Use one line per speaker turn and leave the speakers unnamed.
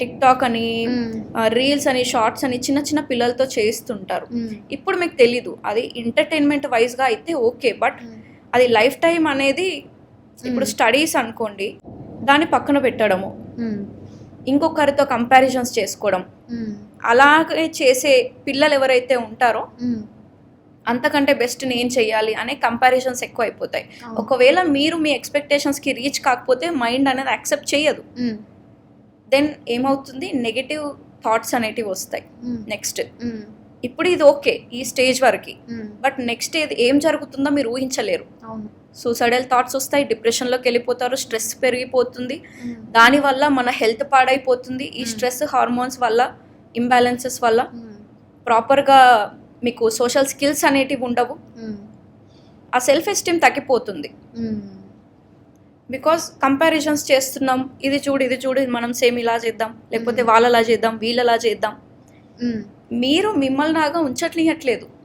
Tick talk అని
మ్మ్.
Reels అని shorts అని చిన్న చిన్న పిల్లలతో చేస్తుంటారు.
మ్మ్.
ఇప్పుడు మీకు తెలీదు అది ఎంటర్టైన్మెంట్ వైజ్గా అయితే ఓకే, బట్ అది లైఫ్ టైం అనేది ఇప్పుడు స్టడీస్ అనుకోండి, దాన్ని పక్కన పెట్టడము,
మ్మ్.
ఇంకొకరితో కంపారిజన్స్ చేసుకోవడం,
మ్మ్.
అలాగే చేసే పిల్లలు ఎవరైతే ఉంటారో
మ్మ్.
అంతకంటే బెస్ట్ నేను చెయ్యాలి అనే కంపారిజన్స్ ఎక్కువ అయిపోతాయి.
అవును.
ఒకవేళ మీరు మీ ఎక్స్పెక్టేషన్స్కి రీచ్ కాకపోతే మైండ్ అనేది యాక్సెప్ట్ చేయదు.
మ్మ్.
దెన్ ఏమవుతుంది, నెగటివ్ థాట్స్ అనేటివి వస్తాయి.
మ్మ్.
నెక్స్ట్
మ్మ్.
ఇప్పుడు ఇది ఓకే ఈ స్టేజ్ వరకు,
మ్మ్.
బట్ నెక్స్ట్ ఏం జరుగుతుందో మీరు ఊహించలేరు.
అవును.
సూసైడల్ థాట్స్ వస్తాయి, డిప్రెషన్లోకి వెళ్ళిపోతారు, స్ట్రెస్ పెరిగిపోతుంది,
మ్మ్.
దానివల్ల మన హెల్త్ పాడైపోతుంది. ఈ స్ట్రెస్ హార్మోన్స్ వల్ల, ఇంబ్యాలెన్సెస్ వల్ల
మ్మ్.
ప్రాపర్గా మీకు సోషల్ స్కిల్స్ అనేటివి ఉండవు,
మ్మ్.
ఆ సెల్ఫ్ ఎస్టీమ్ తగ్గిపోతుంది.
మ్మ్.
బికాస్ కంపారిజన్స్ చేస్తున్నాం, ఇది చూడు ఇది చూడు మనం సేమ్ ఇలా చేద్దాం, లేకపోతే వాళ్ళలా చేద్దాం వీళ్ళలా చేద్దాం.
మ్మ్.
మీరు మిమ్మల్ని లాగా ఉంచట్లేయట్లేదు,